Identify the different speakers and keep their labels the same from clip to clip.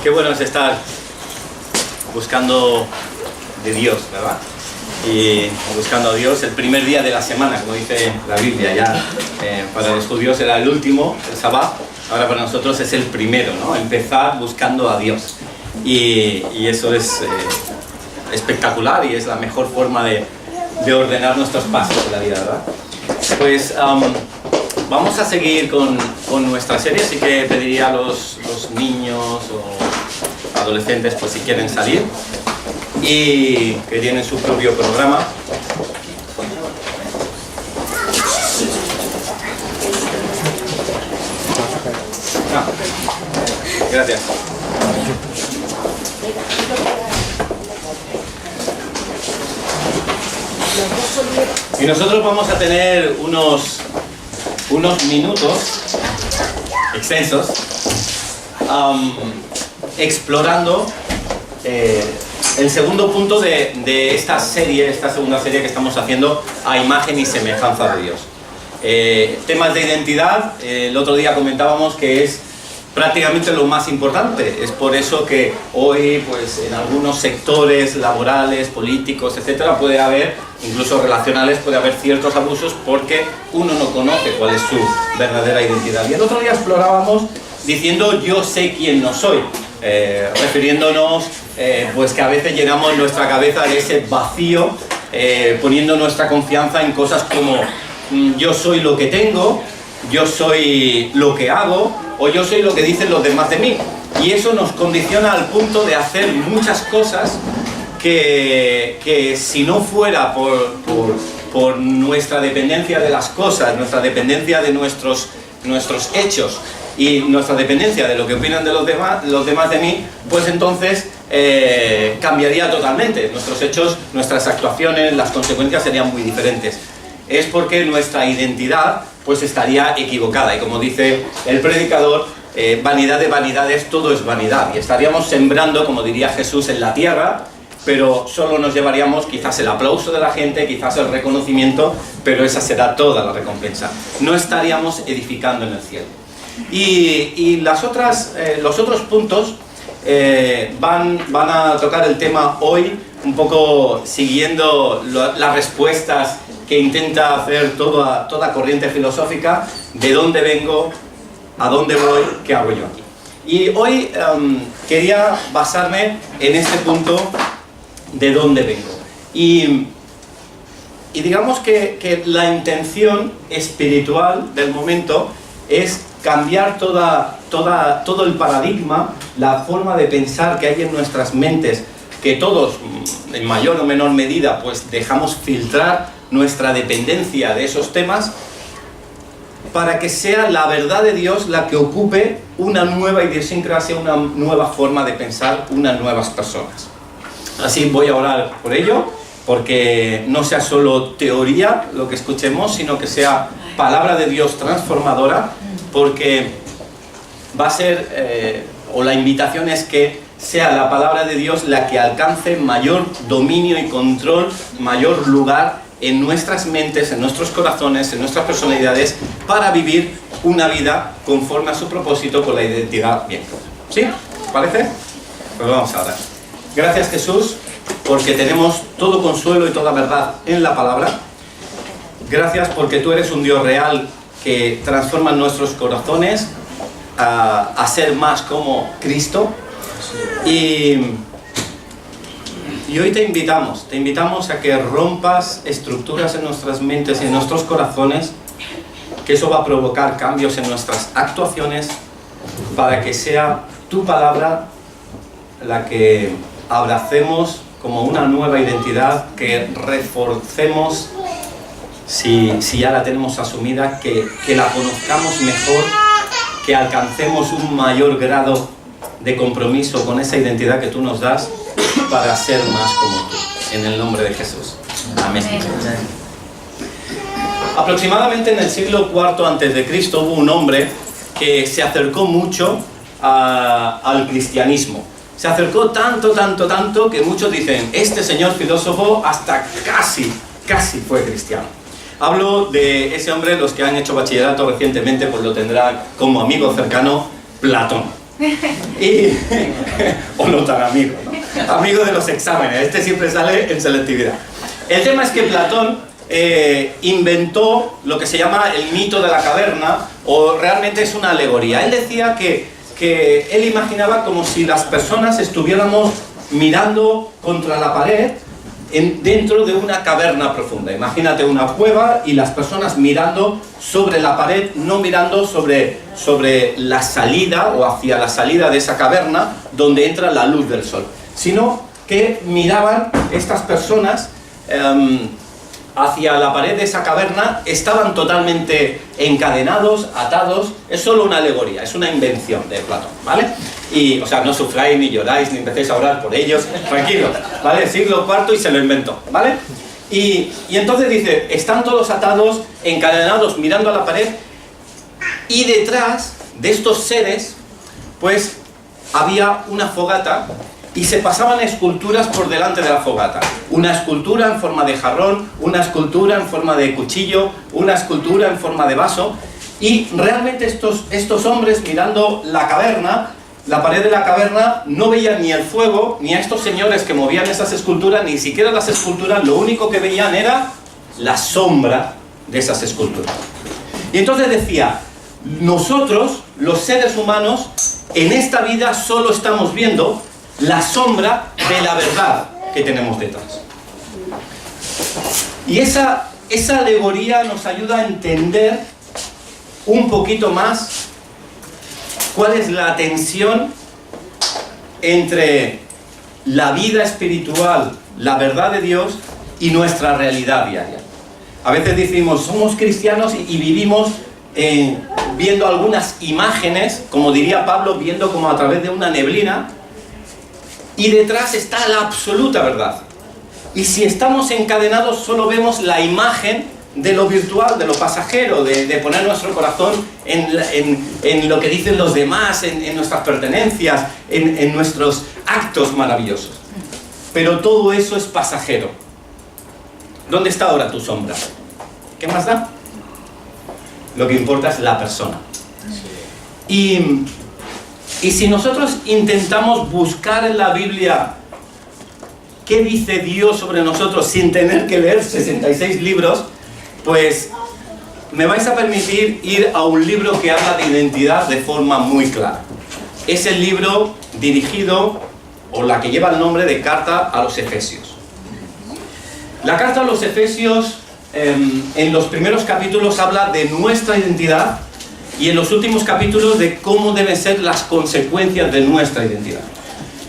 Speaker 1: Qué bueno es estar buscando de Dios, ¿verdad? Y buscando a Dios el primer día de la semana, como dice la Biblia. Ya para los judíos era el último, el Sabbat. Ahora para nosotros es el primero, ¿no? Empezar buscando a Dios. Y eso es espectacular y es la mejor forma de ordenar nuestros pasos en la vida, ¿verdad? Pues vamos a seguir con nuestra serie, así que pediría a los niños o adolescentes, pues si quieren salir, y que tienen su propio programa. Gracias. Y nosotros vamos a tener unos minutos extensos explorando el segundo punto de esta segunda serie que estamos haciendo, a imagen y semejanza de Dios. Temas de identidad, el otro día comentábamos que es prácticamente lo más importante. Es por eso que hoy, pues, en algunos sectores laborales, políticos, etcétera, puede haber, incluso relacionales, puede haber ciertos abusos porque uno no conoce cuál es su verdadera identidad. Y el otro día explorábamos diciendo yo sé quién no soy, refiriéndonos pues que a veces llenamos nuestra cabeza de ese vacío, poniendo nuestra confianza en cosas como yo soy lo que tengo, yo soy lo que hago, o yo soy lo que dicen los demás de mí. Y eso nos condiciona al punto de hacer muchas cosas que si no fuera por nuestra dependencia de las cosas, nuestra dependencia de nuestros hechos y nuestra dependencia de lo que opinan de los demás de mí, pues entonces cambiaría totalmente. Nuestros hechos, nuestras actuaciones, las consecuencias serían muy diferentes. Es porque nuestra identidad pues estaría equivocada, y como dice el predicador, vanidad de vanidades, todo es vanidad, y estaríamos sembrando, como diría Jesús, en la tierra, pero solo nos llevaríamos quizás el aplauso de la gente, quizás el reconocimiento, pero esa será toda la recompensa. No estaríamos edificando en el cielo. Y los otros puntos van a tocar el tema hoy, un poco siguiendo las respuestas que intenta hacer toda corriente filosófica: de dónde vengo, a dónde voy, qué hago yo aquí. Y hoy quería basarme en este punto de dónde vengo. Y digamos que la intención espiritual del momento es cambiar todo el paradigma, la forma de pensar que hay en nuestras mentes, que todos, en mayor o menor medida, pues dejamos filtrar nuestra dependencia de esos temas, para que sea la verdad de Dios la que ocupe una nueva idiosincrasia, una nueva forma de pensar, unas nuevas personas. Así voy a orar por ello, porque no sea solo teoría lo que escuchemos, sino que sea palabra de Dios transformadora, porque va a ser, o la invitación es que sea la palabra de Dios la que alcance mayor dominio y control, mayor lugar en nuestras mentes, en nuestros corazones, en nuestras personalidades, para vivir una vida conforme a su propósito, con la identidad bien clara. ¿Sí? ¿Parece? Pues vamos a orar. Gracias, Jesús, porque tenemos todo consuelo y toda verdad en la palabra. Gracias porque tú eres un Dios real que transforma nuestros corazones a ser más como Cristo. Y hoy te invitamos a que rompas estructuras en nuestras mentes y en nuestros corazones, que eso va a provocar cambios en nuestras actuaciones, para que sea tu palabra la que abracemos como una nueva identidad, que reforcemos si ya la tenemos asumida, que la conozcamos mejor, que alcancemos un mayor grado de compromiso con esa identidad que tú nos das, para ser más como tú, en el nombre de Jesús. Amén. Aproximadamente en el siglo IV a.C. hubo un hombre que se acercó mucho al cristianismo. Se acercó tanto que muchos dicen, este señor filósofo hasta casi fue cristiano. Hablo de ese hombre, los que han hecho bachillerato recientemente pues lo tendrán como amigo cercano, Platón. O no tan amigo, ¿no? Amigo de los exámenes, este siempre sale en selectividad. El tema es que Platón inventó lo que se llama el mito de la caverna, o realmente es una alegoría. Él decía que él imaginaba como si las personas estuviéramos mirando contra la pared dentro de una caverna profunda. Imagínate una cueva y las personas mirando sobre la pared, no mirando sobre la salida o hacia la salida de esa caverna donde entra la luz del sol, sino que miraban estas personas hacia la pared de esa caverna, estaban totalmente encadenados, atados. Es solo una alegoría, es una invención de Platón, ¿vale? Y, o sea, no sufráis, ni lloráis, ni empecéis a orar por ellos, tranquilos, ¿vale? Siglo IV y se lo inventó, ¿vale? Y entonces dice, están todos atados, encadenados, mirando a la pared, y detrás de estos seres, pues, había una fogata, y se pasaban esculturas por delante de la fogata. Una escultura en forma de jarrón, una escultura en forma de cuchillo, una escultura en forma de vaso. Y realmente estos hombres mirando la caverna, la pared de la caverna, no veían ni el fuego, ni a estos señores que movían esas esculturas, ni siquiera las esculturas, lo único que veían era la sombra de esas esculturas. Y entonces decía, nosotros, los seres humanos, en esta vida solo estamos viendo la sombra de la verdad que tenemos detrás. Y esa alegoría nos ayuda a entender un poquito más cuál es la tensión entre la vida espiritual, la verdad de Dios y nuestra realidad diaria. A veces decimos, somos cristianos y vivimos viendo algunas imágenes, como diría Pablo, viendo como a través de una neblina, y detrás está la absoluta verdad. Y si estamos encadenados solo vemos la imagen de lo virtual, de lo pasajero, de poner nuestro corazón en lo que dicen los demás, en nuestras pertenencias, en nuestros actos maravillosos. Pero todo eso es pasajero. ¿Dónde está ahora tu sombra? ¿Qué más da? Lo que importa es la persona. Y si nosotros intentamos buscar en la Biblia qué dice Dios sobre nosotros sin tener que leer 66 libros, pues me vais a permitir ir a un libro que habla de identidad de forma muy clara. Es el libro dirigido, o la que lleva el nombre de Carta a los Efesios. La Carta a los Efesios, en los primeros capítulos habla de nuestra identidad, y en los últimos capítulos de cómo deben ser las consecuencias de nuestra identidad.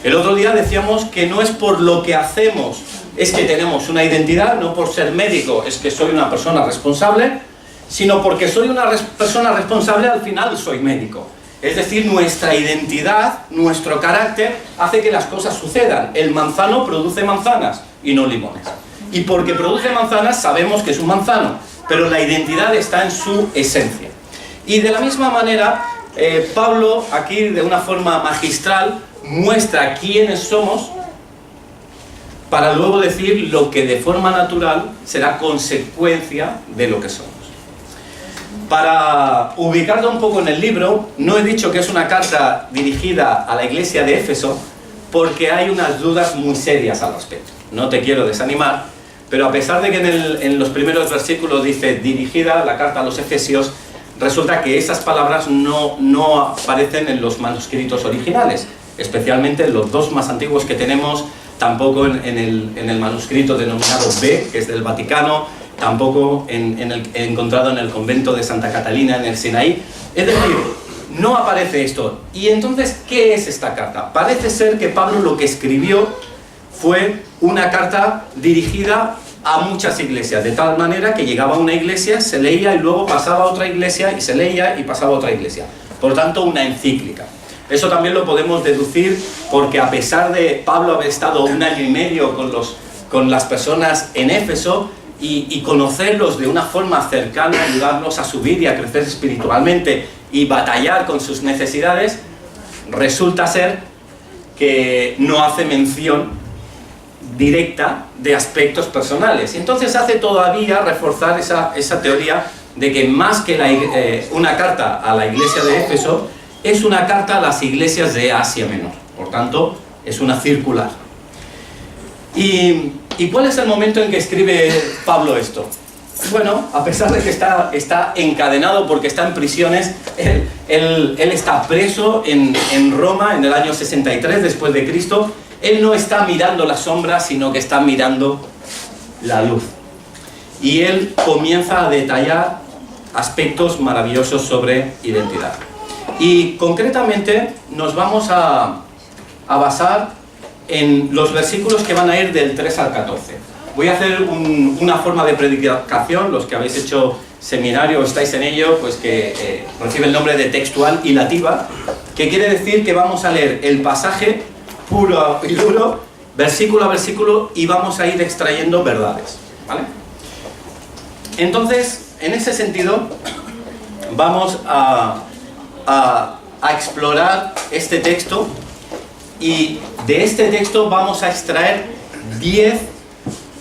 Speaker 1: El otro día decíamos que no es por lo que hacemos es que tenemos una identidad, no por ser médico es que soy una persona responsable, sino porque soy una persona responsable al final soy médico. Es decir, nuestra identidad, nuestro carácter hace que las cosas sucedan. El manzano produce manzanas y no limones. Y porque produce manzanas sabemos que es un manzano, pero la identidad está en su esencia. Y de la misma manera, Pablo aquí de una forma magistral muestra quiénes somos para luego decir lo que de forma natural será consecuencia de lo que somos. Para ubicarlo un poco en el libro, no he dicho que es una carta dirigida a la iglesia de Éfeso porque hay unas dudas muy serias al respecto. No te quiero desanimar, pero a pesar de que en los primeros versículos dice dirigida la carta a los Efesios, resulta que esas palabras no aparecen en los manuscritos originales, especialmente en los dos más antiguos que tenemos, tampoco en el manuscrito denominado B, que es del Vaticano, tampoco encontrado en el convento de Santa Catalina en el Sinaí. Es decir, no aparece esto. Y entonces, ¿qué es esta carta? Parece ser que Pablo lo que escribió fue una carta dirigida a muchas iglesias, de tal manera que llegaba a una iglesia, se leía y luego pasaba a otra iglesia y se leía y pasaba a otra iglesia. Por tanto, una encíclica. Eso también lo podemos deducir porque a pesar de Pablo haber estado 1 año y medio con las personas en Éfeso y conocerlos de una forma cercana, ayudarlos a subir y a crecer espiritualmente y batallar con sus necesidades, resulta ser que no hace mención directa de aspectos personales. Y entonces hace todavía reforzar esa teoría de que más que una carta a la iglesia de Éfeso, es una carta a las iglesias de Asia Menor. Por tanto, es una circular. ¿Y cuál es el momento en que escribe Pablo esto? Bueno, a pesar de que está encadenado porque está en prisiones, él está preso en Roma en el año 63 después de Cristo. Él no está mirando la sombra, sino que está mirando la luz. Y él comienza a detallar aspectos maravillosos sobre identidad. Y concretamente nos vamos a basar en los versículos que van a ir del 3 al 14. Voy a hacer una forma de predicación, los que habéis hecho seminario o estáis en ello, pues que recibe el nombre de textual hilativa, que quiere decir que vamos a leer el pasaje puro y duro, versículo a versículo, y vamos a ir extrayendo verdades, ¿vale? Entonces, en ese sentido, vamos a explorar este texto, y de este texto vamos a extraer 10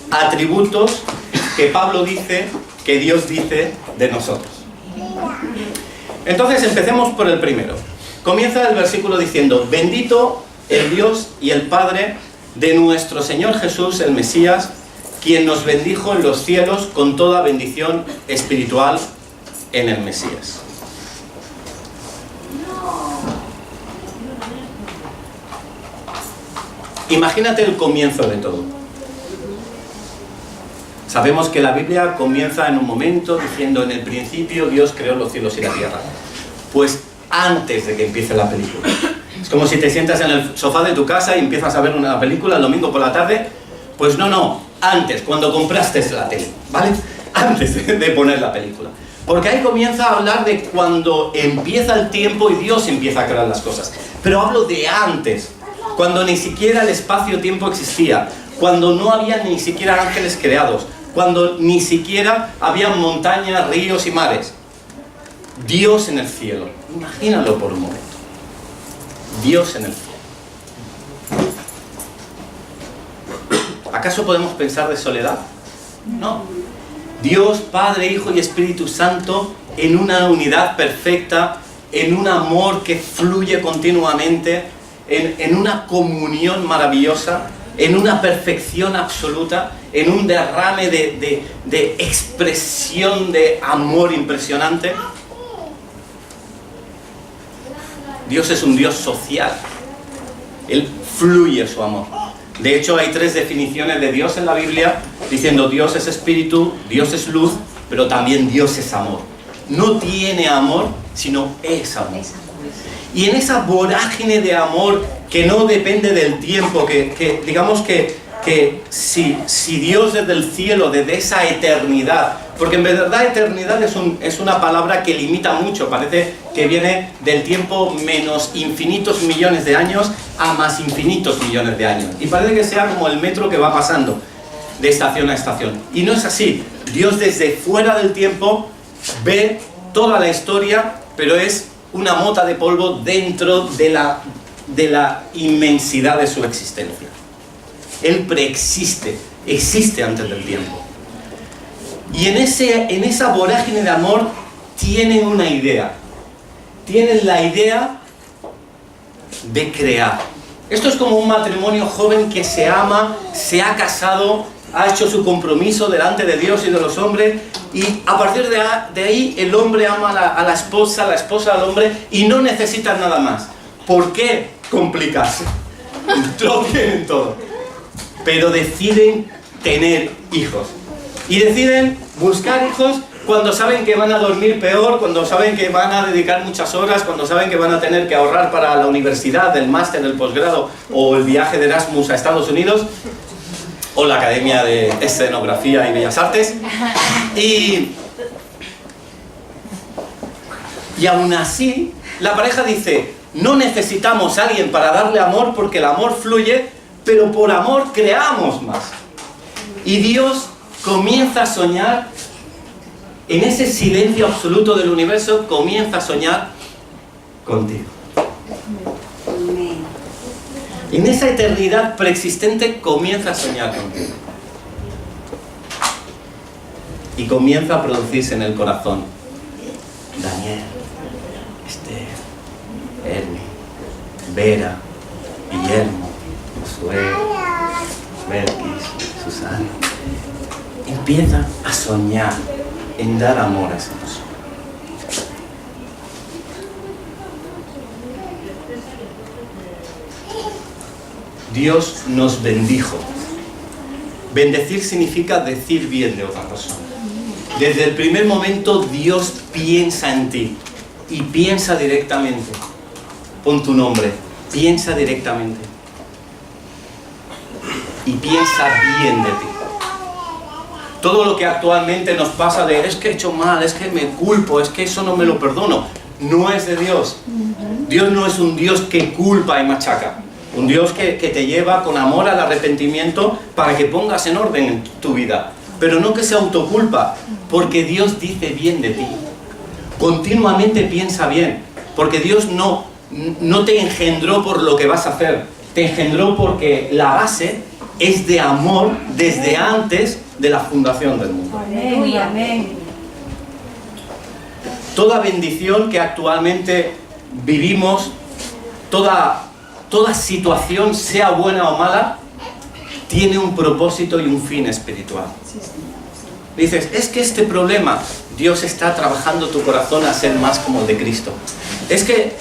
Speaker 1: atributos que Pablo dice, que Dios dice de nosotros. Entonces empecemos por el primero. Comienza el versículo diciendo: bendito el Dios y el Padre de nuestro Señor Jesús, el Mesías, quien nos bendijo en los cielos con toda bendición espiritual en el Mesías. Imagínate el comienzo de todo. Sabemos que la Biblia comienza en un momento diciendo: en el principio Dios creó los cielos y la tierra. Pues antes de que empiece la película. Es como si te sientas en el sofá de tu casa y empiezas a ver una película el domingo por la tarde. Pues no, antes, cuando compraste la tele, ¿vale? Antes de poner la película. Porque ahí comienza a hablar de cuando empieza el tiempo y Dios empieza a crear las cosas. Pero hablo de antes, cuando ni siquiera el espacio-tiempo existía, cuando no había ni siquiera ángeles creados, cuando ni siquiera había montañas, ríos y mares. Dios en el cielo. Imagínalo por un momento. Dios en el cielo. ¿Acaso podemos pensar de soledad? No. Dios, Padre, Hijo y Espíritu Santo en una unidad perfecta, en un amor que fluye continuamente, en una comunión maravillosa, en una perfección absoluta, en un derrame de expresión de amor impresionante. Dios es un Dios social. Él fluye su amor. De hecho, hay 3 definiciones de Dios en la Biblia, diciendo: Dios es espíritu, Dios es luz, pero también Dios es amor. No tiene amor, sino es amor. Y en esa vorágine de amor que no depende del tiempo, que digamos que si Dios desde el cielo, desde esa eternidad, porque en verdad eternidad es una palabra que limita mucho, parece que viene del tiempo menos infinitos millones de años a más infinitos millones de años, y parece que sea como el metro que va pasando de estación a estación, y no es así. Dios desde fuera del tiempo ve toda la historia, pero es una mota de polvo dentro de la inmensidad de su existencia. Él preexiste, existe antes del tiempo. Y en esa vorágine de amor tienen una idea. Tienen la idea de crear. Esto es como un matrimonio joven que se ama, se ha casado, ha hecho su compromiso delante de Dios y de los hombres, y a partir de ahí el hombre ama a la esposa al hombre, y no necesitan nada más. ¿Por qué complicarse? Lo tienen todo. Pero deciden tener hijos. Y deciden buscar hijos cuando saben que van a dormir peor, cuando saben que van a dedicar muchas horas, cuando saben que van a tener que ahorrar para la universidad, el máster, el posgrado o el viaje de Erasmus a Estados Unidos, o la Academia de Escenografía y Bellas Artes. Y aún así, la pareja dice: no necesitamos a alguien para darle amor, porque el amor fluye, pero por amor creamos más. Y Dios comienza a soñar, en ese silencio absoluto del universo, comienza a soñar contigo. En esa eternidad preexistente comienza a soñar contigo. Y comienza a producirse en el corazón. Daniel, Esther, Ernie, Vera, Guillermo, Josué, Belkis, Susana. Empieza a soñar en dar amor a ese persona. Dios nos bendijo. Bendecir significa decir bien de otra persona. Desde el primer momento Dios piensa en ti y piensa directamente. Pon tu nombre, piensa directamente. Y piensa bien de ti. Todo lo que actualmente nos pasa de es que he hecho mal, es que me culpo, es que eso no me lo perdono, no es de Dios. Dios no es un Dios que culpa y machaca. Un Dios que te lleva con amor al arrepentimiento para que pongas en orden en tu vida. Pero no que se autoculpa, porque Dios dice bien de ti. Continuamente piensa bien, porque Dios no te engendró por lo que vas a hacer. Te engendró porque la base es de amor desde antes de la fundación del mundo.
Speaker 2: Amén, amén.
Speaker 1: Toda bendición que actualmente vivimos, toda situación, sea buena o mala, tiene un propósito y un fin espiritual. Dices, es que este problema, Dios está trabajando tu corazón a ser más como el de Cristo. Es que,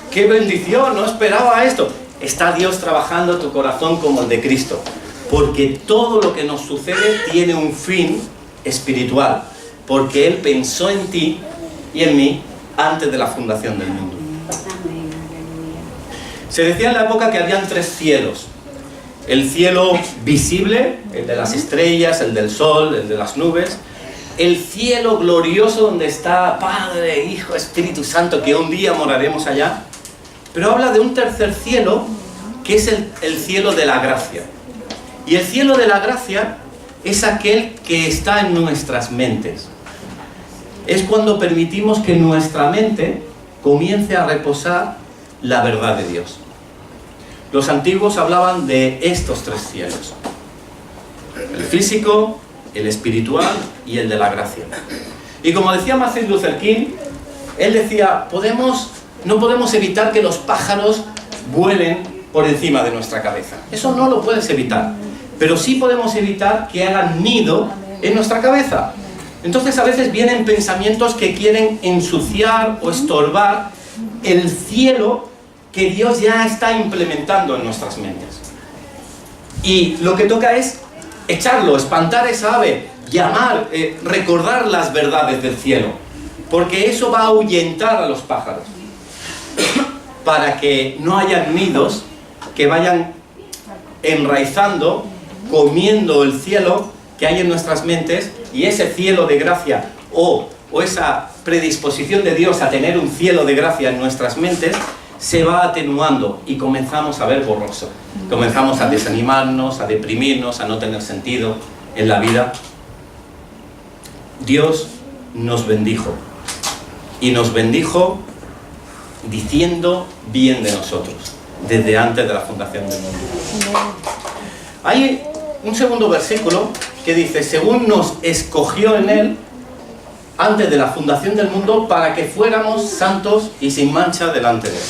Speaker 1: qué bendición, no esperaba esto. Está Dios trabajando tu corazón como el de Cristo. Porque todo lo que nos sucede tiene un fin espiritual. Porque Él pensó en ti y en mí antes de la fundación del mundo. Se decía en la época que habían 3 cielos. El cielo visible, el de las estrellas, el del sol, el de las nubes. El cielo glorioso donde está Padre, Hijo, Espíritu Santo, que un día moraremos allá. Pero habla de un tercer cielo, que es el cielo de la gracia. Y el cielo de la gracia es aquel que está en nuestras mentes. Es cuando permitimos que nuestra mente comience a reposar la verdad de Dios. Los antiguos hablaban de estos 3 cielos. El físico, el espiritual y el de la gracia. Y como decía Martin Luther King, él decía, no podemos evitar que los pájaros vuelen por encima de nuestra cabeza. Eso no lo puedes evitar. Pero sí podemos evitar que hagan nido en nuestra cabeza. Entonces a veces vienen pensamientos que quieren ensuciar o estorbar el cielo que Dios ya está implementando en nuestras mentes. Y lo que toca es echarlo, espantar esa ave, llamar, recordar las verdades del cielo. Porque eso va a ahuyentar a los pájaros. Para que no haya nidos que vayan enraizando, comiendo el cielo que hay en nuestras mentes, y ese cielo de gracia o esa predisposición de Dios a tener un cielo de gracia en nuestras mentes se va atenuando y comenzamos a ver borroso. Comenzamos a desanimarnos, a deprimirnos, a no tener sentido en la vida. Dios nos bendijo y nos bendijo diciendo bien de nosotros desde antes de la fundación del mundo. Hay un segundo versículo que dice, según nos escogió en Él antes de la fundación del mundo para que fuéramos santos y sin mancha delante de Él.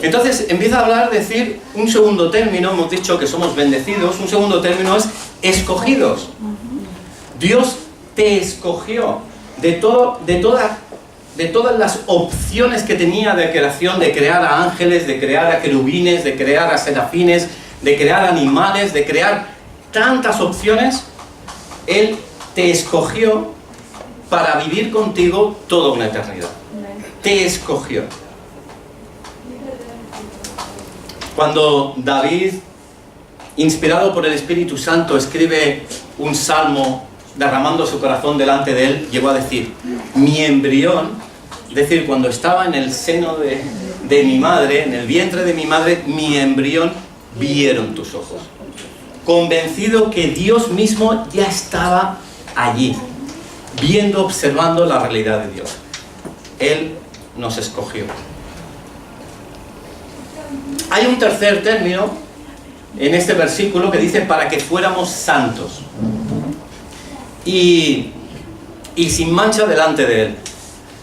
Speaker 1: Entonces empieza a hablar, decir un segundo término, hemos dicho que somos bendecidos, un segundo término es escogidos. Dios te escogió de todas las opciones que tenía de creación, de crear a ángeles, de crear a querubines, de crear a serafines, de crear animales, de crear tantas opciones. Él te escogió para vivir contigo toda una eternidad. Te escogió. Cuando David, inspirado por el Espíritu Santo, escribe un salmo derramando su corazón delante de él, llegó a decir, mi embrión, es decir, cuando estaba en el seno de mi madre, en el vientre de mi madre, mi embrión vieron tus ojos. Convencido que Dios mismo ya estaba allí, viendo, observando la realidad de Dios. Él nos escogió. Hay un tercer término en este versículo que dice para que fuéramos santos y sin mancha delante de Él.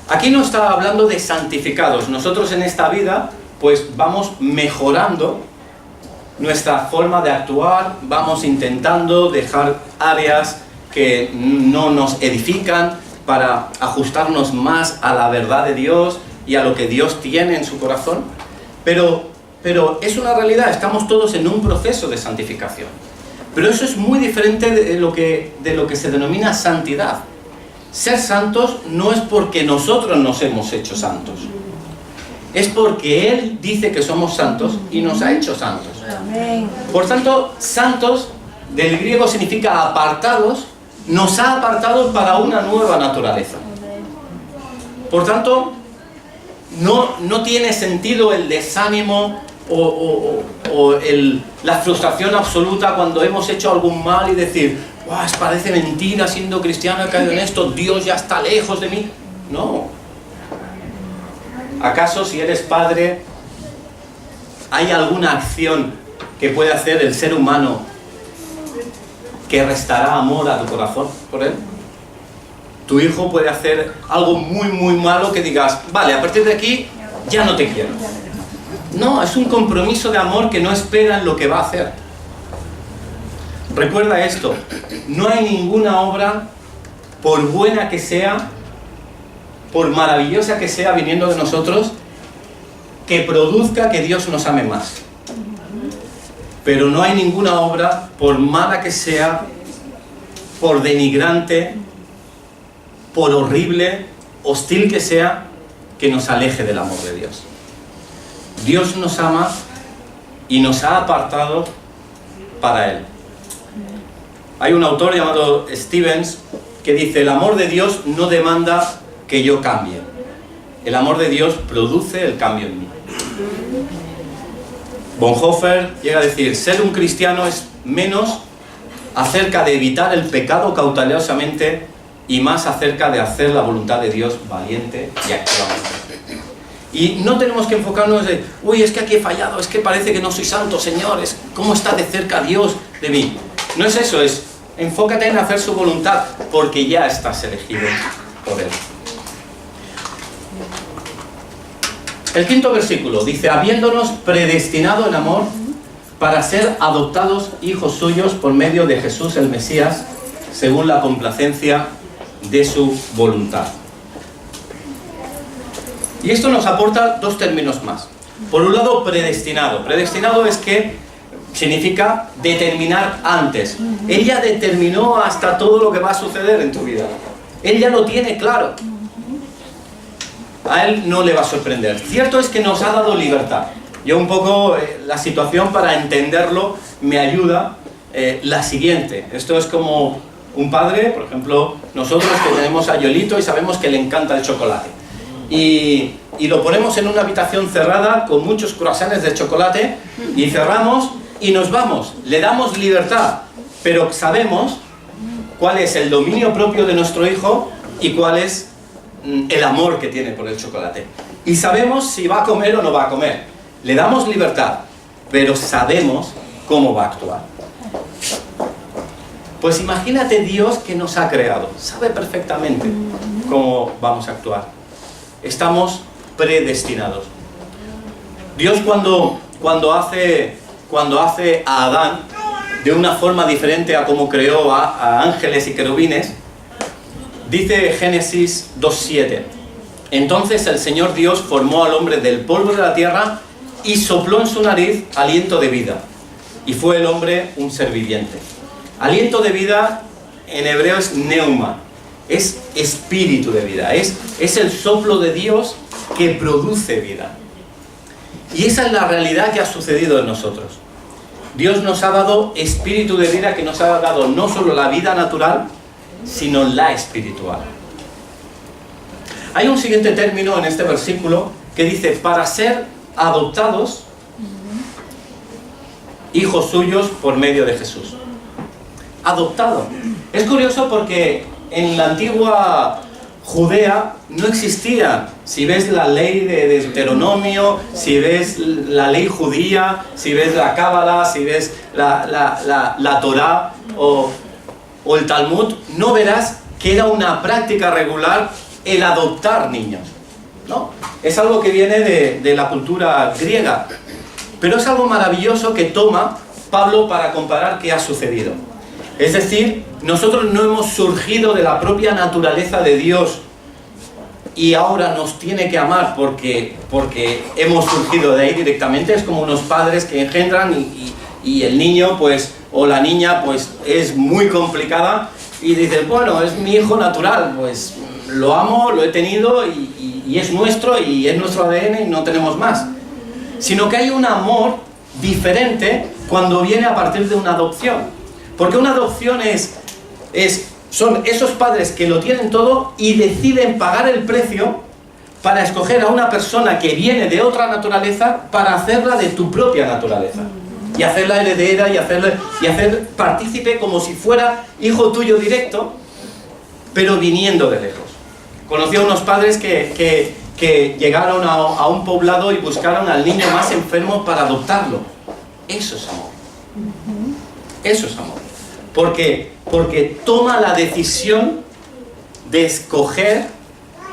Speaker 1: Aquí no está hablando de santificados. Nosotros en esta vida pues vamos mejorando nuestra forma de actuar, vamos intentando dejar áreas que no nos edifican para ajustarnos más a la verdad de Dios y a lo que Dios tiene en su corazón. Pero es una realidad, estamos todos en un proceso de santificación. Pero eso es muy diferente de lo que se denomina santidad. Ser santos no es porque nosotros nos hemos hecho santos. Es porque Él dice que somos santos y nos ha hecho santos. Por tanto, santos del griego significa apartados, nos ha apartado para una nueva naturaleza. Por tanto, no tiene sentido el desánimo o la frustración absoluta cuando hemos hecho algún mal y decir, parece mentira, siendo cristiano he caído en esto, Dios ya está lejos de mí. No. ¿Acaso si eres padre, hay alguna acción que puede hacer el ser humano que restará amor a tu corazón por él? Tu hijo puede hacer algo muy muy malo que digas, vale, a partir de aquí ya no te quiero. No, es un compromiso de amor que no espera en lo que va a hacer. Recuerda esto, no hay ninguna obra, por buena que sea, por maravillosa que sea viniendo de nosotros, que produzca que Dios nos ame más. Pero no hay ninguna obra, por mala que sea, por denigrante, por horrible, hostil que sea, que nos aleje del amor de Dios. Dios nos ama y nos ha apartado para Él. Hay un autor llamado Stevens que dice, el amor de Dios no demanda que yo cambie. El amor de Dios produce el cambio en mí. Bonhoeffer llega a decir, ser un cristiano es menos acerca de evitar el pecado cautelosamente y más acerca de hacer la voluntad de Dios valiente y activamente. Y no tenemos que enfocarnos en, es que aquí he fallado, es que parece que no soy santo, Señor, ¿cómo está de cerca Dios de mí? No es eso, es enfócate en hacer su voluntad, porque ya estás elegido por Él. El quinto versículo dice, habiéndonos predestinado en amor para ser adoptados hijos suyos por medio de Jesús el Mesías, según la complacencia de su voluntad. Y esto nos aporta dos términos más. Por un lado, predestinado. Predestinado es que significa determinar antes. Él ya determinó hasta todo lo que va a suceder en tu vida. Él ya lo tiene claro. A Él no le va a sorprender. Cierto es que nos ha dado libertad. Yo un poco, la situación para entenderlo me ayuda la siguiente. Esto es como un padre, por ejemplo, nosotros que tenemos a Yolito y sabemos que le encanta el chocolate. Y lo ponemos en una habitación cerrada con muchos croissants de chocolate y cerramos y nos vamos. Le damos libertad, pero sabemos cuál es el dominio propio de nuestro hijo y cuál es el amor que tiene por el chocolate. Y sabemos si va a comer o no va a comer. Le damos libertad, pero sabemos cómo va a actuar. Pues imagínate Dios que nos ha creado. Sabe perfectamente cómo vamos a actuar. Estamos predestinados. Dios cuando hace a Adán de una forma diferente a como creó a ángeles y querubines, dice Génesis 2:7, entonces el Señor Dios formó al hombre del polvo de la tierra y sopló en su nariz aliento de vida, y fue el hombre un ser viviente. Aliento de vida en hebreo es neuma, es espíritu de vida, es el soplo de Dios que produce vida. Y esa es la realidad que ha sucedido en nosotros. Dios nos ha dado espíritu de vida, que nos ha dado no solo la vida natural, sino la espiritual. Hay un siguiente término en este versículo que dice, para ser adoptados hijos suyos por medio de Jesús. Adoptado. Es curioso porque en la antigua Judea no existían Si ves la ley de Deuteronomio, si ves la ley judía, si ves la Cábala, si ves la Torá o el Talmud, no verás que era una práctica regular el adoptar niños, ¿no? Es algo que viene de la cultura griega, pero es algo maravilloso que toma Pablo para comparar qué ha sucedido. Es decir, nosotros no hemos surgido de la propia naturaleza de Dios y ahora nos tiene que amar porque hemos surgido de ahí directamente. Es como unos padres que engendran y el niño, pues, o la niña, pues, es muy complicada y dices, bueno, es mi hijo natural, pues, lo amo, lo he tenido y es nuestro y es nuestro ADN y no tenemos más. Sino que hay un amor diferente cuando viene a partir de una adopción. Porque una adopción son esos padres que lo tienen todo y deciden pagar el precio para escoger a una persona que viene de otra naturaleza para hacerla de tu propia naturaleza. Y hacerla heredera y hacer partícipe como si fuera hijo tuyo directo, pero viniendo de lejos. Conocí a unos padres que llegaron a un poblado y buscaron al niño más enfermo para adoptarlo. Eso es amor. Eso es amor. Porque toma la decisión de escoger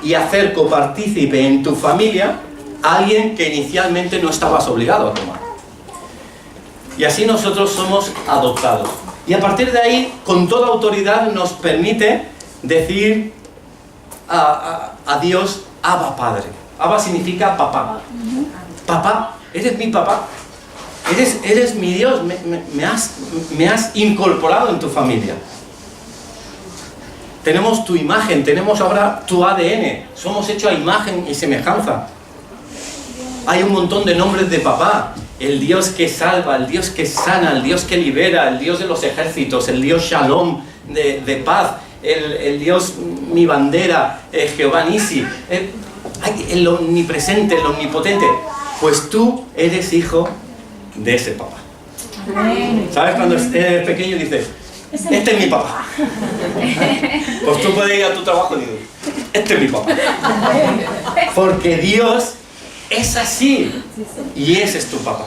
Speaker 1: y hacer copartícipe en tu familia a alguien que inicialmente no estabas obligado a tomar. Y así nosotros somos adoptados. Y a partir de ahí, con toda autoridad, nos permite decir a Dios, Abba Padre. Abba significa papá. Papá, eres mi papá. Eres mi Dios, me has incorporado en tu familia. Tenemos tu imagen, tenemos ahora tu ADN. Somos hechos a imagen y semejanza. Hay un montón de nombres de papá. El Dios que salva, el Dios que sana, el Dios que libera, el Dios de los ejércitos, el Dios Shalom, de paz, el Dios mi bandera, Jehová Nisi, el omnipresente, el omnipotente. Pues tú eres hijo de ese papá. ¿Sabes? Cuando eres pequeño dices, este es mi papá. Pues tú puedes ir a tu trabajo y dices, este es mi papá. Porque Dios es así. Y ese es tu papá.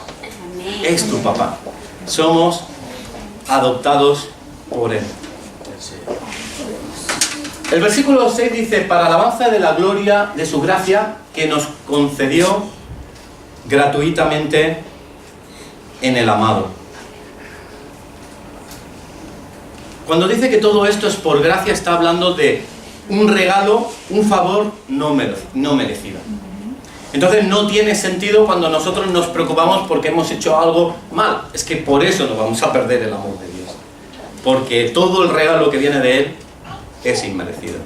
Speaker 1: Es tu papá. Somos adoptados por Él. El versículo 6 dice, para alabanza de la gloria de su gracia que nos concedió gratuitamente en el amado. Cuando dice que todo esto es por gracia, está hablando de un regalo, un favor no merecido. Entonces no tiene sentido cuando nosotros nos preocupamos porque hemos hecho algo mal. Es que por eso nos vamos a perder el amor de Dios. Porque todo el regalo que viene de Él es inmerecido.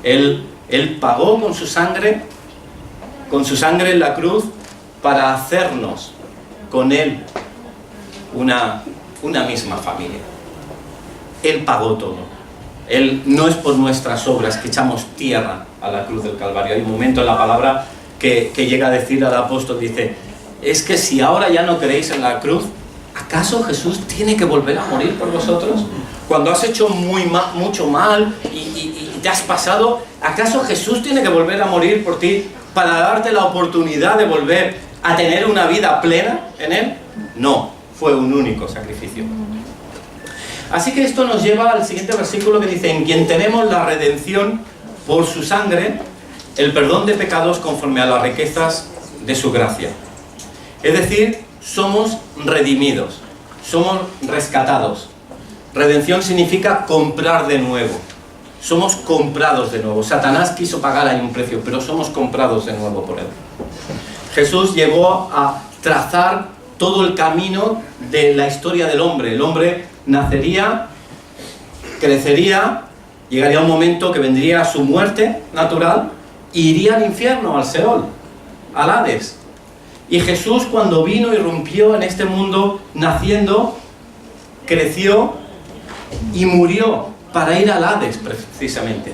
Speaker 1: Él pagó con su sangre en la cruz para hacernos con Él una misma familia. Él pagó todo. Él no es por nuestras obras que echamos tierra a la cruz del Calvario. Hay un momento en la palabra que llega a decir al apóstol, dice, es que si ahora ya no creéis en la cruz, ¿acaso Jesús tiene que volver a morir por vosotros? Cuando has hecho mucho mal y te has pasado, ¿acaso Jesús tiene que volver a morir por ti para darte la oportunidad de volver a tener una vida plena en Él? No, fue un único sacrificio. Así que esto nos lleva al siguiente versículo que dice, en quien tenemos la redención por su sangre, el perdón de pecados conforme a las riquezas de su gracia. Es decir, somos redimidos, somos rescatados. Redención significa comprar de nuevo. Somos comprados de nuevo. Satanás quiso pagar ahí un precio, pero somos comprados de nuevo por Él. Jesús llegó a trazar todo el camino de la historia del hombre. El hombre nacería, crecería, llegaría un momento que vendría su muerte natural e iría al infierno, al Seol, al Hades. Y Jesús, cuando vino y irrumpió en este mundo, naciendo, creció y murió para ir al Hades, precisamente,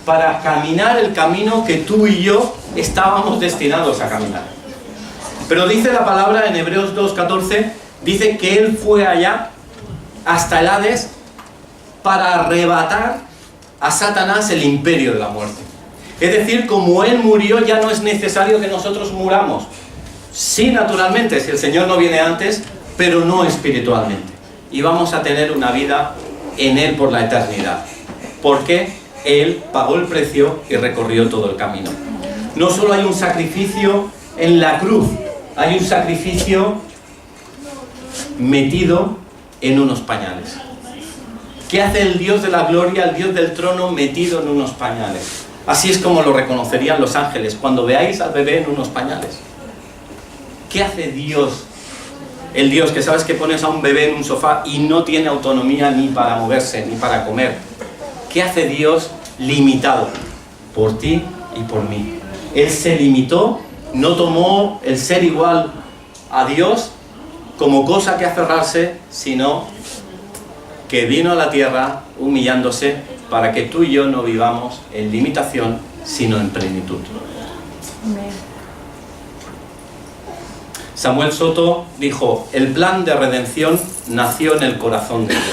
Speaker 1: para caminar el camino que tú y yo estábamos destinados a caminar. Pero dice la palabra en Hebreos 2:14, dice que Él fue allá hasta el Hades para arrebatar a Satanás el imperio de la muerte. Es decir, como Él murió, ya no es necesario que nosotros muramos. Sí, naturalmente, si el Señor no viene antes, pero no espiritualmente. Y vamos a tener una vida en Él por la eternidad. Porque Él pagó el precio y recorrió todo el camino. No solo hay un sacrificio en la cruz, hay un sacrificio metido en unos pañales. ¿Qué hace el Dios de la gloria, el Dios del trono, metido en unos pañales? Así es como lo reconocerían los ángeles cuando veáis al bebé en unos pañales. ¿Qué hace Dios? El Dios que sabes que pones a un bebé en un sofá y no tiene autonomía ni para moverse, ni para comer. ¿Qué hace Dios limitado? Por ti y por mí. Él se limitó, no tomó el ser igual a Dios como cosa que aferrarse, sino que vino a la tierra humillándose para que tú y yo no vivamos en limitación, sino en plenitud. Amén. Samuel Soto dijo, el plan de redención nació en el corazón de Dios.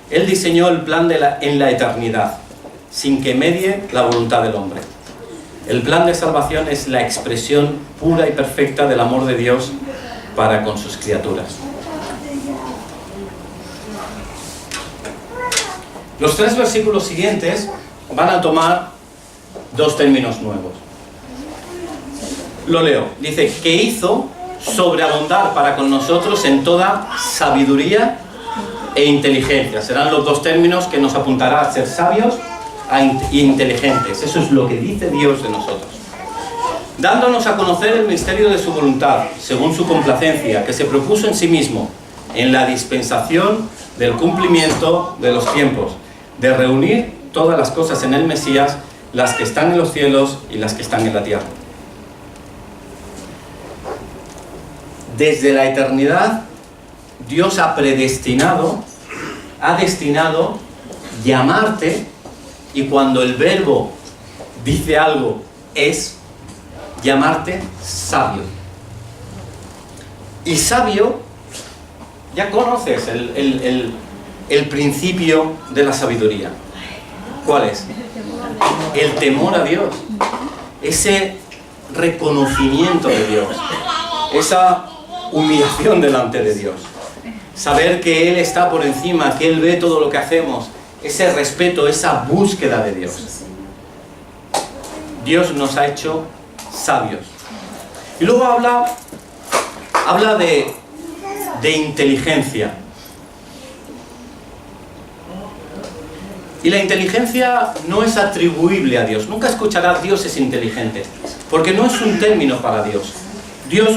Speaker 1: Él diseñó el plan en la eternidad, sin que medie la voluntad del hombre. El plan de salvación es la expresión pura y perfecta del amor de Dios para con sus criaturas. Los 3 versículos siguientes van a tomar 2 términos nuevos. Lo leo. Dice, que hizo sobreabundar para con nosotros en toda sabiduría e inteligencia. Serán los 2 términos que nos apuntará a ser sabios e inteligentes. Eso es lo que dice Dios de nosotros. Dándonos a conocer el misterio de su voluntad, según su complacencia, que se propuso en sí mismo, en la dispensación del cumplimiento de los tiempos, de reunir todas las cosas en el Mesías, las que están en los cielos y las que están en la tierra. Desde la eternidad, Dios ha destinado llamarte, y cuando el verbo dice algo es llamarte sabio. Y sabio, ya conoces el principio de la sabiduría. ¿Cuál es? El temor a Dios. Ese reconocimiento de Dios. Esa humillación delante de Dios. Saber que Él está por encima, que Él ve todo lo que hacemos. Ese respeto, esa búsqueda de Dios. Dios nos ha hecho sabios. Y luego habla de inteligencia. Y la inteligencia no es atribuible a Dios. Nunca escucharás Dios es inteligente, porque no es un término para Dios. Dios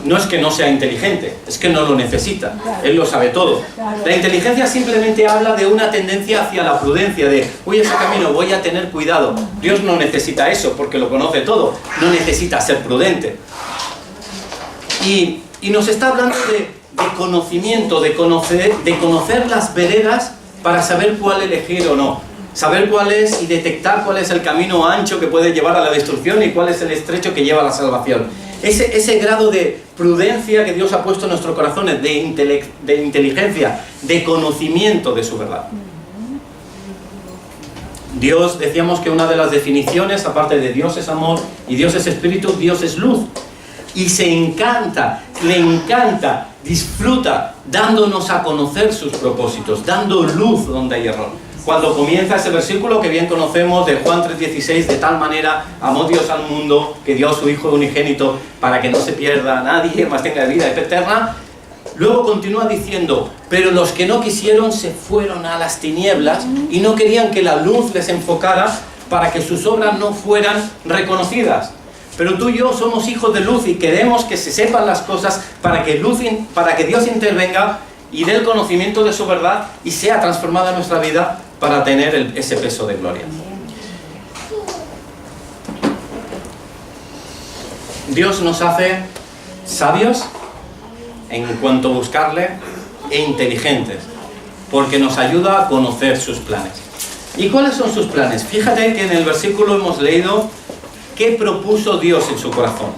Speaker 1: no es que no sea inteligente, es que no lo necesita. Él lo sabe todo. La inteligencia simplemente habla de una tendencia hacia la prudencia, de uy, ese camino, voy a tener cuidado. Dios no necesita eso, porque lo conoce todo. No necesita ser prudente. Y nos está hablando de conocimiento, de conocer las veredas para saber cuál elegir o no. Saber cuál es y detectar cuál es el camino ancho que puede llevar a la destrucción y cuál es el estrecho que lleva a la salvación. Ese grado de prudencia que Dios ha puesto en nuestros corazones, de inteligencia, de conocimiento de su verdad. Dios, decíamos que una de las definiciones, aparte de Dios es amor y Dios es espíritu, Dios es luz. Y se encanta, le encanta, disfruta dándonos a conocer sus propósitos, dando luz donde hay error. Cuando comienza ese versículo que bien conocemos de Juan 3:16, de tal manera amó Dios al mundo que dio a su Hijo unigénito para que no se pierda nadie, más tenga vida eterna. Luego continúa diciendo, pero los que no quisieron se fueron a las tinieblas y no querían que la luz les enfocara para que sus obras no fueran reconocidas. Pero tú y yo somos hijos de luz y queremos que se sepan las cosas para que Dios intervenga y dé el conocimiento de su verdad y sea transformada nuestra vida para tener ese peso de gloria. Dios nos hace sabios en cuanto a buscarle e inteligentes, porque nos ayuda a conocer sus planes. ¿Y cuáles son sus planes? Fíjate que en el versículo hemos leído qué propuso Dios en su corazón.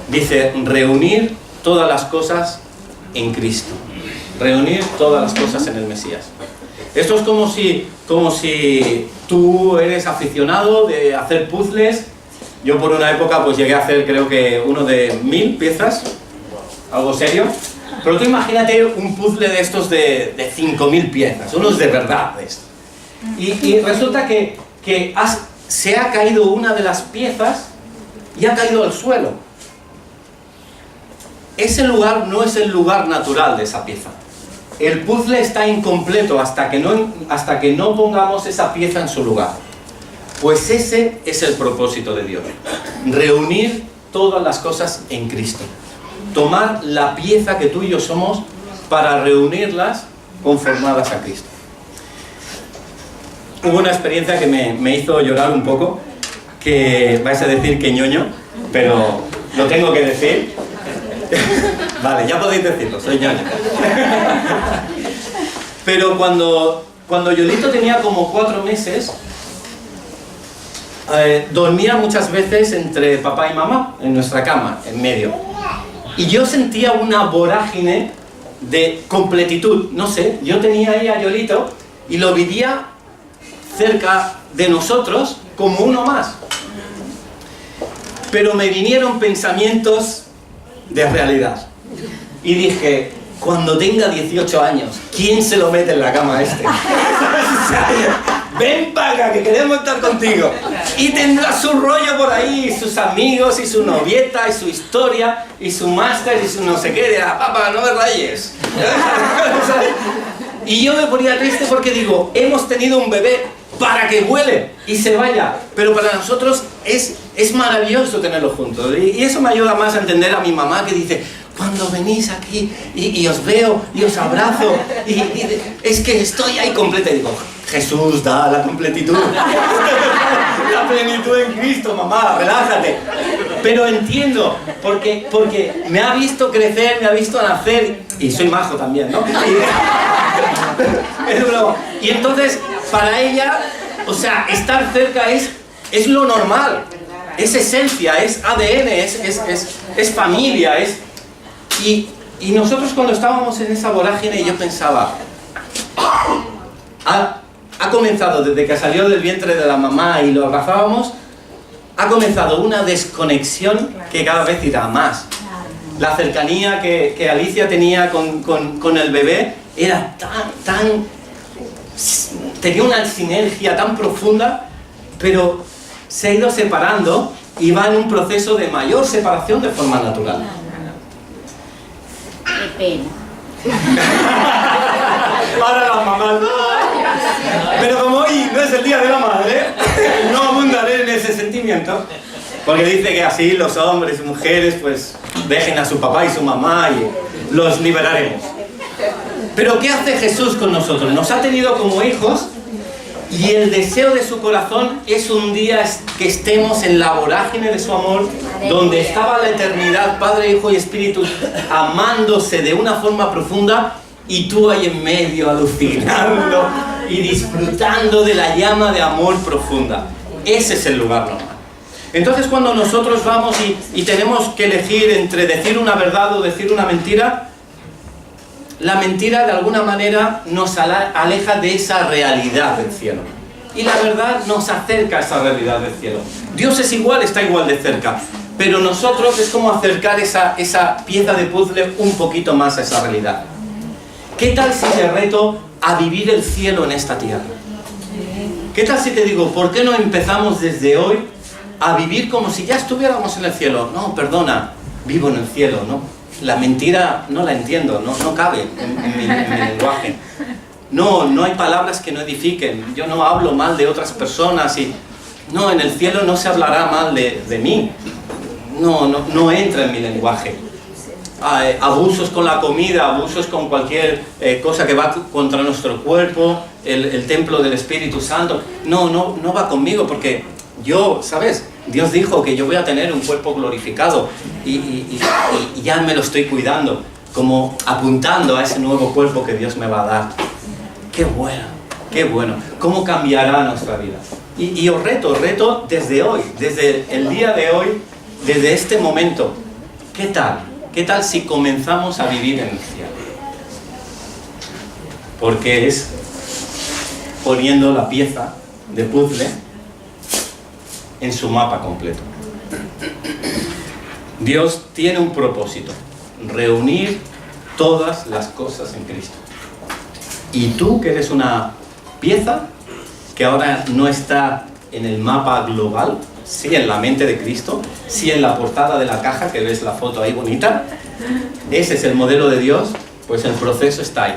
Speaker 1: Dice, reunir todas las cosas en Cristo. Reunir todas las cosas en el Mesías. Esto es como si tú eres aficionado de hacer puzzles. Yo por una época pues llegué a hacer, creo que uno de 1000 piezas, algo serio. Pero tú imagínate un puzzle de estos de 5000 piezas, unos de verdad de estos. Y resulta que se ha caído una de las piezas y ha caído al suelo. Ese lugar no es el lugar natural de esa pieza. El puzzle está incompleto hasta que no pongamos esa pieza en su lugar. Pues ese es el propósito de Dios. Reunir todas las cosas en Cristo. Tomar la pieza que tú y yo somos para reunirlas conformadas a Cristo. Hubo una experiencia que me hizo llorar un poco, que vais a decir que ñoño, pero lo tengo que decir. Vale, ya podéis decirlo, soy ñoño. Pero cuando Yolito tenía como 4 meses, dormía muchas veces entre papá y mamá, en nuestra cama, en medio. Y yo sentía una vorágine de completitud, no sé, yo tenía ahí a Yolito y lo vivía cerca de nosotros como uno más. Pero me vinieron pensamientos de realidad. Y dije, cuando tenga 18 años, ¿quién se lo mete en la cama a este? Ven para acá, que queremos estar contigo. Y tendrá su rollo por ahí, y sus amigos, y su novieta, y su historia, y su máster, y su no sé qué. De papá, no me rayes. Y yo me ponía triste porque digo, hemos tenido un bebé para que vuele y se vaya. Pero para nosotros es maravilloso tenerlo juntos. Y eso me ayuda más a entender a mi mamá que dice, cuando venís aquí y os veo y os abrazo, y es que estoy ahí completa. Y digo, Jesús da la completitud. La plenitud en Cristo, mamá, relájate. Pero entiendo, porque me ha visto crecer, me ha visto nacer, y soy majo también, ¿no? Y entonces, para ella, o sea, estar cerca es lo normal, es esencia, es ADN, es familia, Y nosotros cuando estábamos en esa vorágine, yo pensaba, ha comenzado desde que salió del vientre de la mamá y lo abrazábamos, ha comenzado una desconexión que cada vez irá más. La cercanía que Alicia tenía con el bebé era tenía una sinergia tan profunda, pero se ha ido separando y va en un proceso de mayor separación de forma natural.
Speaker 2: Qué pena.
Speaker 1: Ahora las mamás. Pero como hoy no es el día de la madre, no abundaré en ese sentimiento. Porque dice que así los hombres y mujeres pues dejen a su papá y su mamá y los liberaremos. Pero ¿qué hace Jesús con nosotros? Nos ha tenido como hijos y el deseo de su corazón es un día que estemos en la vorágine de su amor, donde estaba la eternidad, Padre, Hijo y Espíritu, amándose de una forma profunda y tú ahí en medio alucinando y disfrutando de la llama de amor profunda. Ese es el lugar normal. Entonces cuando nosotros vamos y tenemos que elegir entre decir una verdad o decir una mentira, la mentira de alguna manera nos aleja de esa realidad del cielo. Y la verdad nos acerca a esa realidad del cielo. Dios es igual, está igual de cerca. Pero nosotros es como acercar esa pieza de puzzle un poquito más a esa realidad. ¿Qué tal si te reto a vivir el cielo en esta tierra? ¿Qué tal si te digo, ¿por qué no empezamos desde hoy a vivir como si ya estuviéramos en el cielo? No, perdona, vivo en el cielo, ¿no? La mentira no la entiendo, no cabe en mi lenguaje. No hay palabras que no edifiquen. Yo no hablo mal de otras personas y... No, en el cielo no se hablará mal de mí. No entra en mi lenguaje. Abusos con la comida, abusos con cualquier cosa que va contra nuestro cuerpo, el templo del Espíritu Santo. No va conmigo porque yo, ¿sabes? Dios dijo que yo voy a tener un cuerpo glorificado y ya me lo estoy cuidando, como apuntando a ese nuevo cuerpo que Dios me va a dar. ¡Qué bueno! ¡Qué bueno! ¿Cómo cambiará nuestra vida? Y os reto desde hoy, desde el día de hoy, desde este momento. ¿Qué tal? ¿Qué tal si comenzamos a vivir en el cielo? Porque es poniendo la pieza de puzzle en su mapa completo. Dios tiene un propósito: reunir todas las cosas en Cristo. Y tú, que eres una pieza que ahora no está en el mapa global, sí en la mente de Cristo, sí en la portada de la caja, que ves la foto ahí bonita, ese es el modelo de Dios, pues el proceso está ahí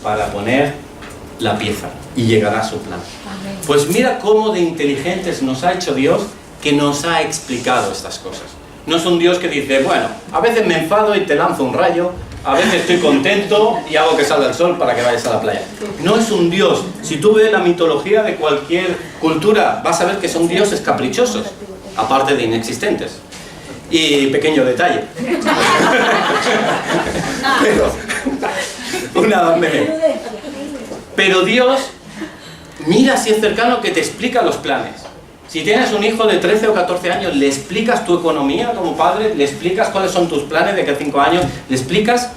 Speaker 1: para poner la pieza y llegará a su plan. Pues mira cómo de inteligentes nos ha hecho Dios, que nos ha explicado estas cosas. No es un Dios que dice, bueno, a veces me enfado y te lanzo un rayo, a veces estoy contento y hago que salga el sol para que vayas a la playa. No es un Dios. Si tú ves la mitología de cualquier cultura, vas a ver que son dioses caprichosos, aparte de inexistentes. Y pequeño detalle. Pero Dios, mira si es cercano, que te explica los planes. Si tienes un hijo de 13 o 14 años, le explicas tu economía como padre, le explicas cuáles son tus planes de aquí a 5 años, le explicas,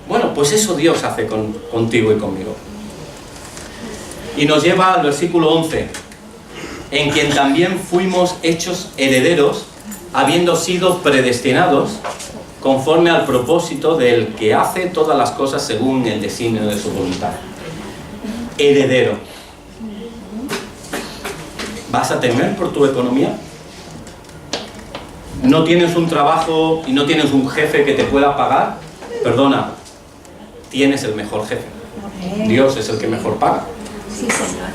Speaker 1: bueno, pues eso Dios hace contigo y conmigo. Y nos lleva al versículo 11, en quien también fuimos hechos herederos, habiendo sido predestinados conforme al propósito del que hace todas las cosas según el designio de su voluntad. Heredero. ¿Vas a temer por tu economía? ¿No tienes un trabajo y no tienes un jefe que te pueda pagar? Perdona, tienes el mejor jefe. Dios es el que mejor paga.
Speaker 3: Sí, Señor.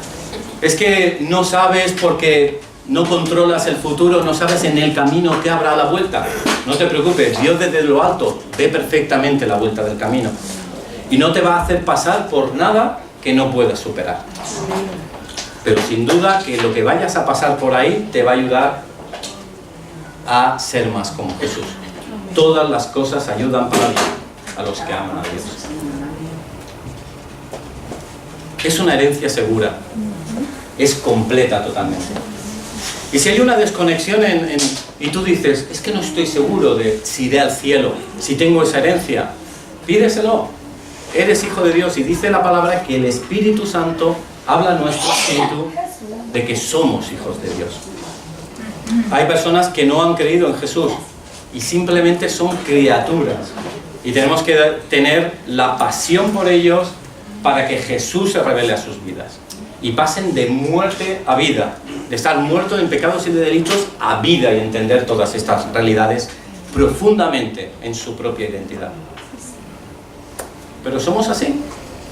Speaker 1: Es que no sabes porque no controlas el futuro, no sabes en el camino qué habrá a la vuelta. No te preocupes, Dios desde lo alto ve perfectamente la vuelta del camino. Y no te va a hacer pasar por nada que no puedas superar. Pero sin duda que lo que vayas a pasar por ahí te va a ayudar a ser más como Jesús. Todas las cosas ayudan para bien a los que aman a Dios. Es una herencia segura. Es completa totalmente. Y si hay una desconexión y tú dices, es que no estoy seguro de si iré al cielo, si tengo esa herencia, pídeselo. Eres hijo de Dios y dice la palabra que el Espíritu Santo habla a nuestro espíritu de que somos hijos de Dios. Hay personas que no han creído en Jesús y simplemente son criaturas. Y tenemos que tener la pasión por ellos para que Jesús se revele a sus vidas. Y pasen de muerte a vida, de estar muertos en pecados y de delitos a vida y entender todas estas realidades profundamente en su propia identidad. Pero somos así,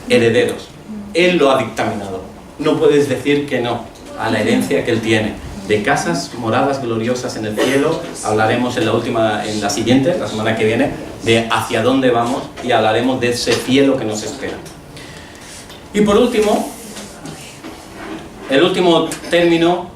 Speaker 1: herederos. Él lo ha dictaminado. No puedes decir que no a la herencia que Él tiene. De casas, moradas gloriosas en el cielo. Hablaremos en la siguiente, la semana que viene, de hacia dónde vamos y hablaremos de ese cielo que nos espera. Y por último, el último término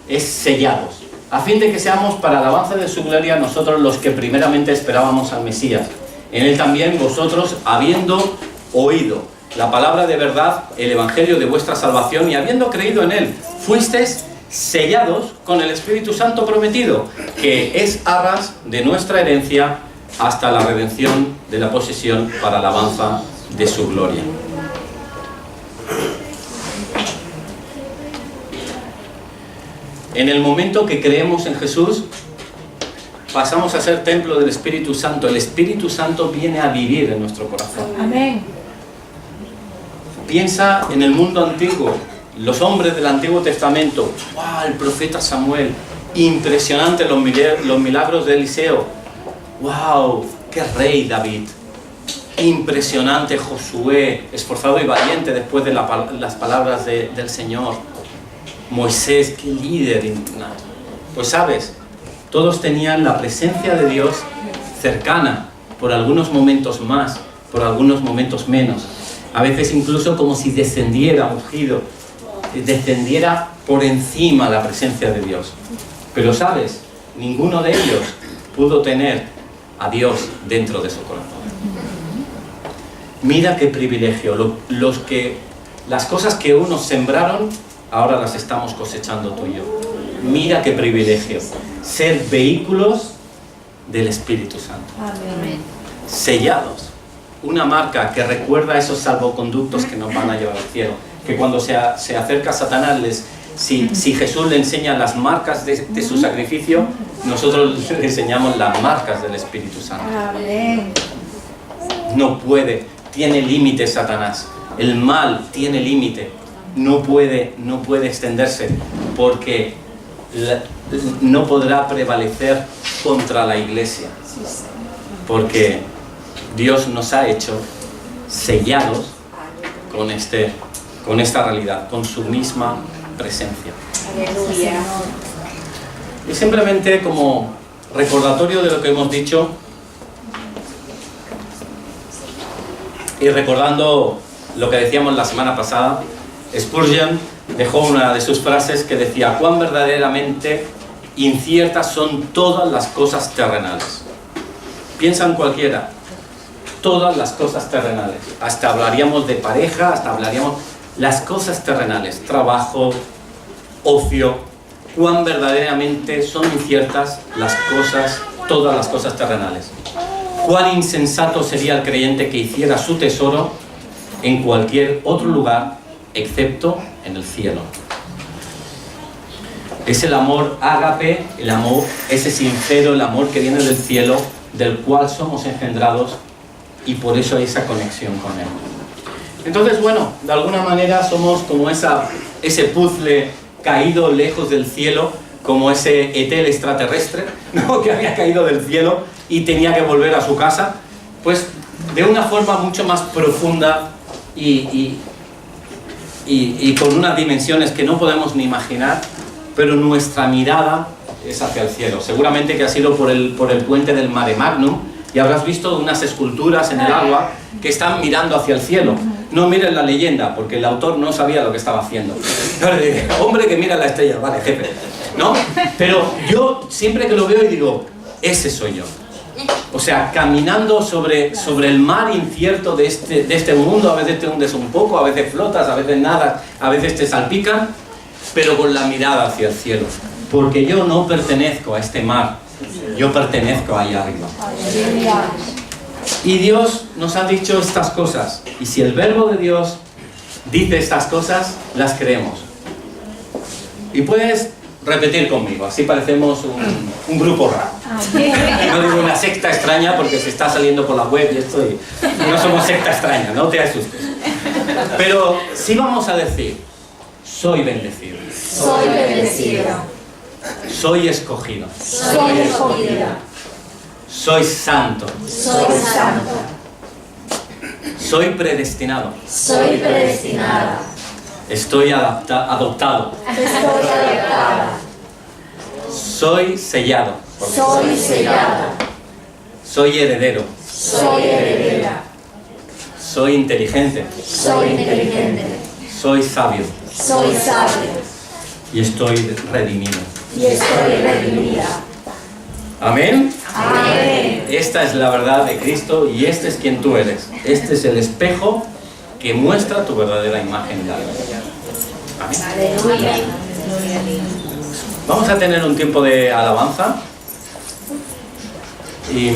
Speaker 1: es sellados. A fin de que seamos para alabanza de su gloria nosotros los que primeramente esperábamos al Mesías. En Él también vosotros, habiendo oído la palabra de verdad, el evangelio de vuestra salvación, y habiendo creído en Él, fuisteis sellados con el Espíritu Santo prometido, que es arras de nuestra herencia hasta la redención de la posesión para alabanza de su gloria. En el momento que creemos en Jesús, pasamos a ser templo del Espíritu Santo. El Espíritu Santo viene a vivir en nuestro corazón.
Speaker 3: Amén.
Speaker 1: Piensa en el mundo antiguo, los hombres del Antiguo Testamento. ¡Wow! El profeta Samuel, impresionante los milagros de Eliseo. ¡Wow! ¡Qué rey David! Impresionante Josué, esforzado y valiente después de las palabras del Señor. Moisés, qué líder. Pues sabes, todos tenían la presencia de Dios cercana, por algunos momentos más, por algunos momentos menos. A veces incluso como si descendiera ungido, descendiera por encima la presencia de Dios. Pero sabes, ninguno de ellos pudo tener a Dios dentro de su corazón. Mira qué privilegio. Las cosas que unos sembraron, ahora las estamos cosechando tú y yo. Mira qué privilegio. Ser vehículos del Espíritu Santo.
Speaker 3: Amén.
Speaker 1: Sellados. Una marca que recuerda esos salvoconductos que nos van a llevar al cielo. que cuando se acerca a Satanás, si Jesús le enseña las marcas de su sacrificio, nosotros le enseñamos las marcas del Espíritu Santo.
Speaker 3: Amén.
Speaker 1: No puede, tiene límite Satanás. El mal tiene límite. No puede extenderse, porque no podrá prevalecer contra la iglesia. Porque Dios nos ha hecho sellados con esta realidad, con su misma presencia.
Speaker 3: Aleluya.
Speaker 1: Y simplemente como recordatorio de lo que hemos dicho, y recordando lo que decíamos la semana pasada, Spurgeon dejó una de sus frases que decía: cuán verdaderamente inciertas son todas las cosas terrenales. Piensa en cualquiera, todas las cosas terrenales. Hasta hablaríamos de pareja, hasta hablaríamos las cosas terrenales, trabajo, ocio. Cuán verdaderamente son inciertas las cosas, todas las cosas terrenales. Cuán insensato sería el creyente que hiciera su tesoro en cualquier otro lugar excepto en el cielo. Es el amor ágape, el amor ese sincero, el amor que viene del cielo, del cual somos engendrados, y por eso hay esa conexión con él. Entonces, bueno, de alguna manera somos como ese puzzle caído lejos del cielo, como ese Etel extraterrestre, ¿no?, que había caído del cielo y tenía que volver a su casa, pues de una forma mucho más profunda y con unas dimensiones que no podemos ni imaginar, pero nuestra mirada es hacia el cielo. Seguramente que ha sido por el puente del Mare Magnum, y habrás visto unas esculturas en el agua que están mirando hacia el cielo. No miren la leyenda, porque el autor no sabía lo que estaba haciendo. Hombre que mira la estrella, vale, jefe, ¿no? Pero yo siempre que lo veo y digo, ese soy yo. O sea, caminando sobre el mar incierto de este mundo. A veces te hundes un poco, a veces flotas, a veces nadas, a veces te salpican, pero con la mirada hacia el cielo. Porque yo no pertenezco a este mar, yo pertenezco allá arriba. Y Dios nos ha dicho estas cosas, y si el verbo de Dios dice estas cosas, las creemos. Y puedes repetir conmigo, así parecemos un grupo raro. No digo una secta extraña porque se está saliendo por la web y esto, y no somos secta extraña, no te asustes. Pero sí vamos a decir: soy bendecido.
Speaker 3: Soy bendecido.
Speaker 1: Soy escogido.
Speaker 3: Soy escogida.
Speaker 1: Soy santo.
Speaker 3: Soy santo.
Speaker 1: Soy predestinado.
Speaker 3: Soy predestinada.
Speaker 1: Estoy adoptado.
Speaker 3: Estoy adoptada.
Speaker 1: Soy sellado.
Speaker 3: Soy sellada.
Speaker 1: Soy heredero.
Speaker 3: Soy heredera.
Speaker 1: Soy inteligente.
Speaker 3: Soy inteligente.
Speaker 1: Soy sabio.
Speaker 3: Soy sabio.
Speaker 1: Y estoy redimido.
Speaker 3: Y estoy redimida.
Speaker 1: Amén.
Speaker 3: Amén.
Speaker 1: Esta es la verdad de Cristo y este es quien tú eres. Este es el espejo que muestra tu verdadera imagen y alma. Amén.
Speaker 3: Aleluya.
Speaker 1: Vamos a tener un tiempo de alabanza. Y